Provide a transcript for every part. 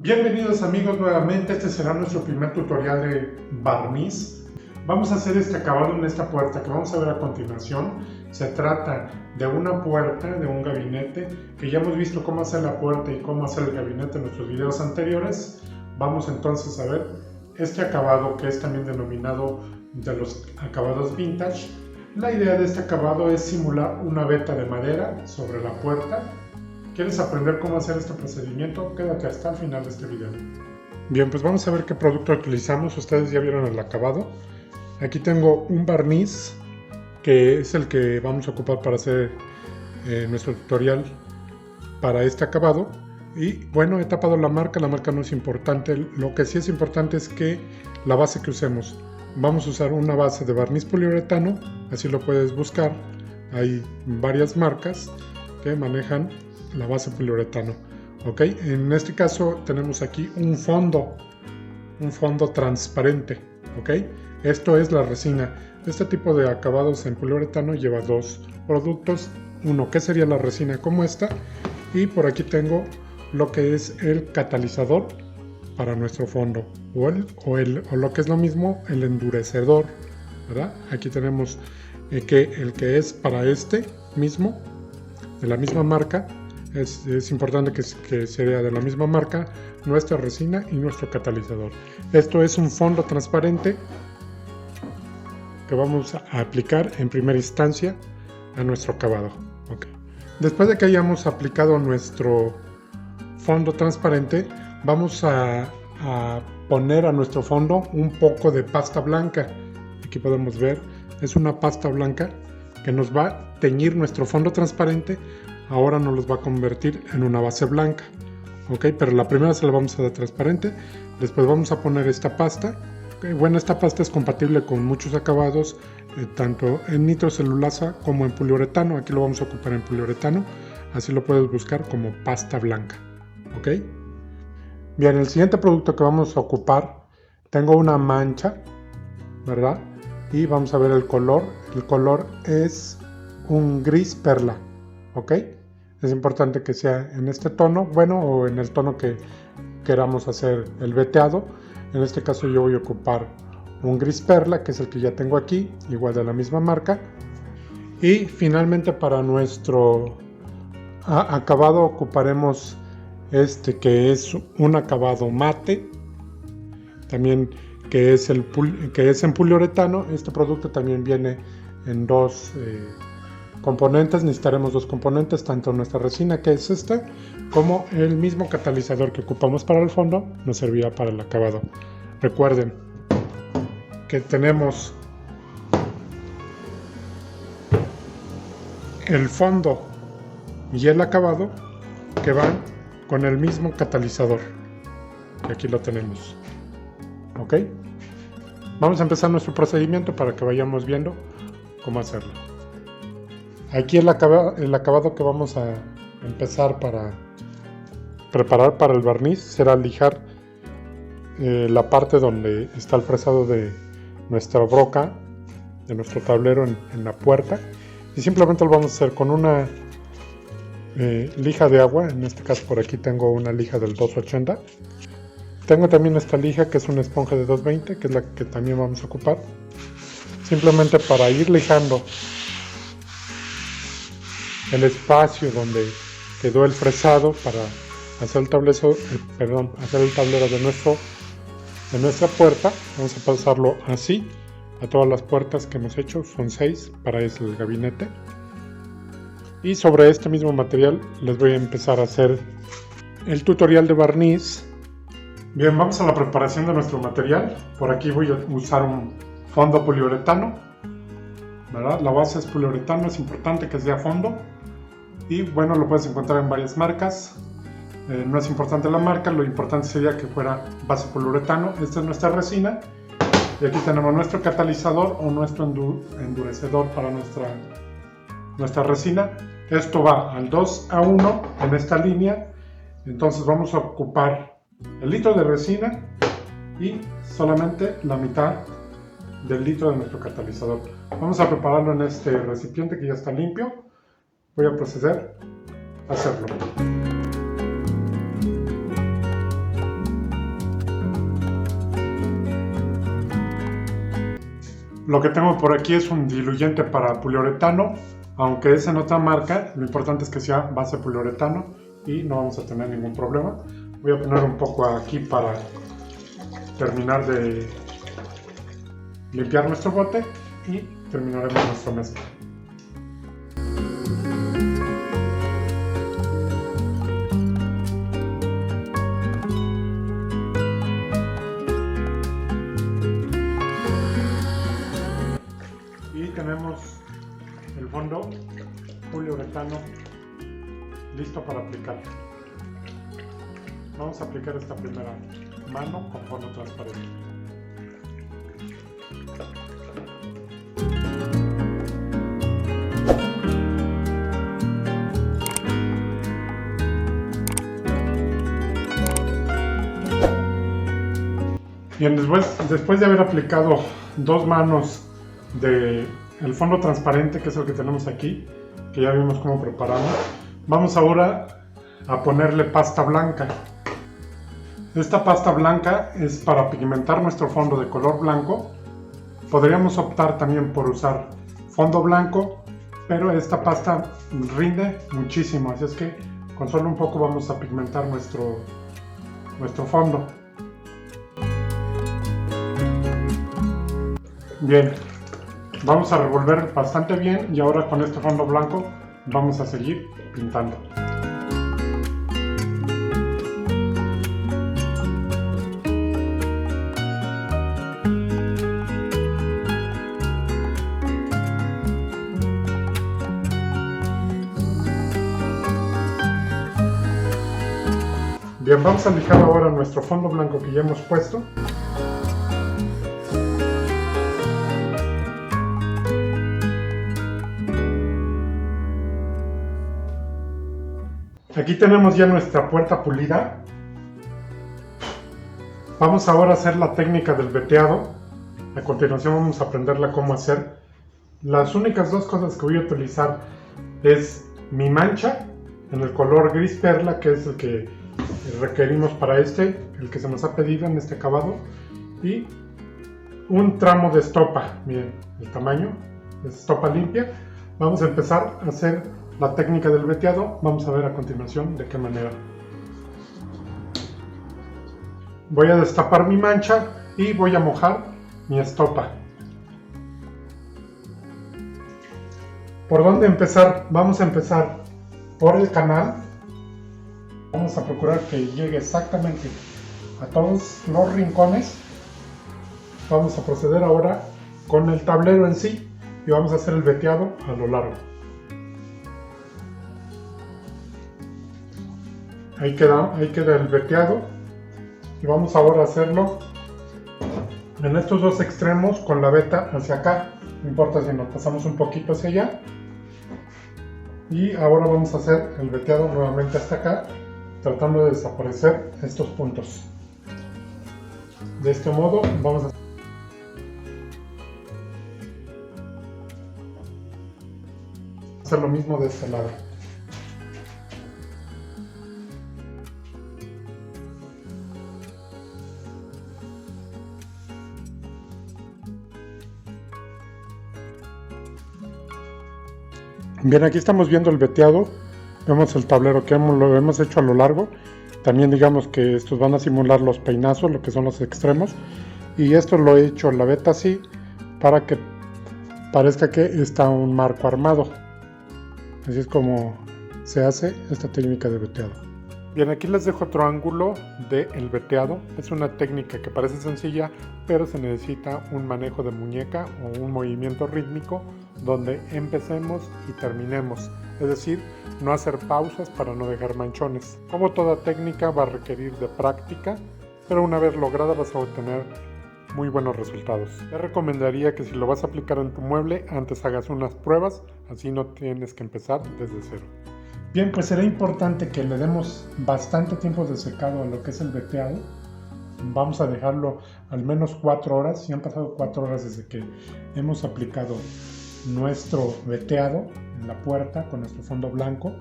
Bienvenidos amigos nuevamente, este será nuestro primer tutorial de barniz. Vamos a hacer este acabado en esta puerta que vamos a ver a continuación. Se trata de una puerta, de un gabinete, que ya hemos visto cómo hacer la puerta y cómo hacer el gabinete en nuestros videos anteriores. Vamos entonces a ver este acabado que es también denominado de los acabados vintage. La idea de este acabado es simular una veta de madera sobre la puerta. ¿Quieres aprender cómo hacer este procedimiento? Quédate hasta el final de este video. Bien, pues vamos a ver qué producto utilizamos. Ustedes ya vieron el acabado. Aquí tengo un barniz que es el que vamos a ocupar para hacer nuestro tutorial para este acabado. Y bueno, he tapado la marca no es importante. Lo que sí es importante es que la base que usemos. Vamos a usar una base de barniz poliuretano, así lo puedes buscar. Hay varias marcas que manejan la base poliuretano. Ok, en este caso tenemos aquí un fondo transparente. Ok, esto es la resina. Este tipo de acabados en poliuretano lleva dos productos. Uno que sería la resina como esta, y por aquí tengo lo que es el catalizador para nuestro fondo, o lo que es lo mismo, el endurecedor, ¿verdad? Aquí tenemos el que es para este mismo, de la misma marca. Es importante que sea de la misma marca nuestra resina y nuestro catalizador. Esto es un fondo transparente que vamos a aplicar en primera instancia a nuestro acabado. Okay. Después de que hayamos aplicado nuestro fondo transparente, vamos a poner a nuestro fondo un poco de pasta blanca. Aquí podemos ver, es una pasta blanca que nos va a teñir nuestro fondo transparente. Ahora nos los va a convertir en una base blanca. Ok, pero la primera se la vamos a dar transparente. Después vamos a poner esta pasta. Okay, bueno, esta pasta es compatible con muchos acabados, tanto en nitrocelulasa como en poliuretano. Aquí lo vamos a ocupar en poliuretano. Así lo puedes buscar como pasta blanca. Ok. Bien, el siguiente producto que vamos a ocupar, tengo una mancha, ¿verdad? Y vamos a ver el color. El color es un gris perla. Ok. Es importante que sea en este tono, bueno, o en el tono que queramos hacer el veteado. En este caso yo voy a ocupar un gris perla, que es el que ya tengo aquí, igual de la misma marca. Y finalmente para nuestro acabado ocuparemos este que es un acabado mate, también que es en poliuretano. Este producto también viene en dos componentes. Necesitaremos dos componentes, tanto nuestra resina, que es esta, como el mismo catalizador que ocupamos para el fondo nos servirá para el acabado. Recuerden que tenemos el fondo y el acabado que van con el mismo catalizador. Aquí lo tenemos. Ok, vamos a empezar nuestro procedimiento para que vayamos viendo cómo hacerlo. Aquí el acabado que vamos a empezar para preparar para el barniz será lijar la parte donde está el fresado de nuestra broca, de nuestro tablero en la puerta, y simplemente lo vamos a hacer con una lija de agua. En este caso por aquí tengo una lija del 280. Tengo también esta lija que es una esponja de 220, que es la que también vamos a ocupar, simplemente para ir lijando el espacio donde quedó el fresado para hacer el tablero de nuestra puerta. Vamos a pasarlo así a todas las puertas que hemos hecho, son 6 para el gabinete. Y sobre este mismo material les voy a empezar a hacer el tutorial de barniz. Bien, vamos a la preparación de nuestro material. Por aquí voy a usar un fondo poliuretano, ¿verdad? La base es poliuretano, es importante que sea fondo. Y bueno, lo puedes encontrar en varias marcas. No es importante la marca, lo importante sería que fuera base poliuretano. Esta es nuestra resina. Y aquí tenemos nuestro catalizador o nuestro endurecedor para nuestra resina. Esto va al 2:1 en esta línea. Entonces vamos a ocupar el litro de resina y solamente la mitad del litro de nuestro catalizador. Vamos a prepararlo en este recipiente que ya está limpio. Voy a proceder a hacerlo. Lo que tengo por aquí es un diluyente para poliuretano, aunque es en otra marca, lo importante es que sea base poliuretano y no vamos a tener ningún problema. Voy a poner un poco aquí para terminar de limpiar nuestro bote y terminaremos nuestra mezcla. Y tenemos el fondo poliuretano listo para aplicar. Vamos a aplicar esta primera mano con fondo transparente. Bien, después de haber aplicado dos manos del fondo transparente, que es el que tenemos aquí, que ya vimos cómo preparamos, vamos ahora a ponerle pasta blanca. Esta pasta blanca es para pigmentar nuestro fondo de color blanco. Podríamos optar también por usar fondo blanco, pero esta pasta rinde muchísimo, así es que con solo un poco vamos a pigmentar nuestro fondo. Bien, vamos a revolver bastante bien y ahora con este fondo blanco vamos a seguir pintando. Bien, vamos a lijar ahora nuestro fondo blanco que ya hemos puesto. Aquí tenemos ya nuestra puerta pulida. Vamos ahora a hacer la técnica del veteado. A continuación vamos a aprenderla cómo hacer. Las únicas dos cosas que voy a utilizar es mi mancha en el color gris perla, que es el que requerimos para el que se nos ha pedido en este acabado, y un tramo de estopa. Miren el tamaño, es estopa limpia. Vamos a empezar a hacer la técnica del veteado. Vamos a ver a continuación de qué manera. Voy a destapar mi mancha y voy a mojar mi estopa. ¿Por dónde empezar? Vamos a empezar por el canal. Vamos a procurar que llegue exactamente a todos los rincones. Vamos a proceder ahora con el tablero en sí y vamos a hacer el veteado a lo largo. Ahí queda el veteado y vamos ahora a hacerlo en estos dos extremos con la veta hacia acá. No importa si nos pasamos un poquito hacia allá. Y ahora vamos a hacer el veteado nuevamente hasta acá, tratando de desaparecer estos puntos. De este modo vamos a hacer lo mismo de este lado. Bien, aquí estamos viendo el veteado. Vemos el tablero que lo hemos hecho a lo largo. También digamos que estos van a simular los peinazos, lo que son los extremos. Y esto lo he hecho la veta así para que parezca que está un marco armado. Así es como se hace esta técnica de veteado. Bien, aquí les dejo otro ángulo del veteado. Es una técnica que parece sencilla, pero se necesita un manejo de muñeca o un movimiento rítmico donde empecemos y terminemos. Es decir, no hacer pausas para no dejar manchones. Como toda técnica va a requerir de práctica, pero una vez lograda vas a obtener muy buenos resultados. Te recomendaría que si lo vas a aplicar en tu mueble, antes hagas unas pruebas, así no tienes que empezar desde cero. Bien, pues será importante que le demos bastante tiempo de secado a lo que es el veteado. Vamos a dejarlo al menos 4 horas. Si han pasado 4 horas desde que hemos aplicado nuestro veteado en la puerta con nuestro fondo blanco,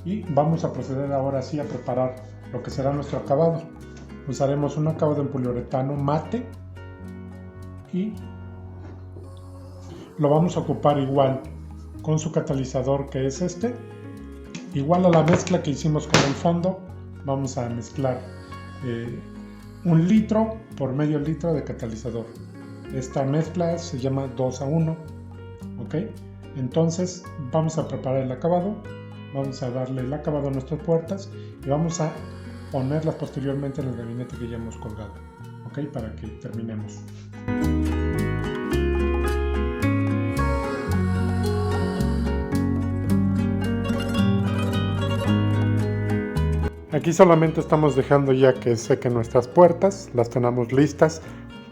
y vamos a proceder ahora sí a preparar lo que será nuestro acabado. Usaremos un acabado en poliuretano mate y lo vamos a ocupar igual con su catalizador, que es este. Igual a la mezcla que hicimos con el fondo, vamos a mezclar 1 litro por medio litro de catalizador. Esta mezcla se llama 2 a 1. ¿Ok? Entonces vamos a preparar el acabado, vamos a darle el acabado a nuestras puertas y vamos a ponerlas posteriormente en el gabinete que ya hemos colgado. ¿Ok? Para que terminemos. Aquí solamente estamos dejando ya que sequen nuestras puertas, las tenemos listas.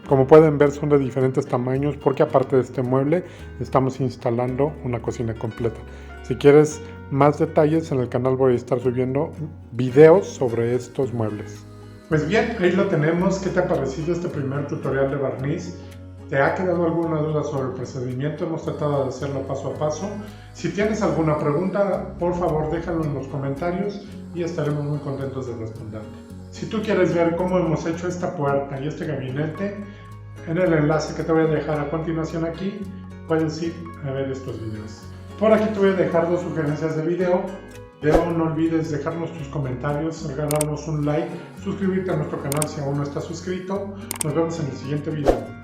Como pueden ver, son de diferentes tamaños porque aparte de este mueble estamos instalando una cocina completa. Si quieres más detalles, en el canal voy a estar subiendo videos sobre estos muebles. Pues bien, ahí lo tenemos. ¿Qué te ha parecido este primer tutorial de barniz? ¿Te ha quedado alguna duda sobre el procedimiento? Hemos tratado de hacerlo paso a paso. Si tienes alguna pregunta, por favor déjalo en los comentarios y estaremos muy contentos de responderte. Si tú quieres ver cómo hemos hecho esta puerta y este gabinete, en el enlace que te voy a dejar a continuación aquí, puedes ir a ver estos videos. Por aquí te voy a dejar 2 sugerencias de video. No olvides dejarnos tus comentarios, regalarnos un like, suscribirte a nuestro canal si aún no estás suscrito. Nos vemos en el siguiente video.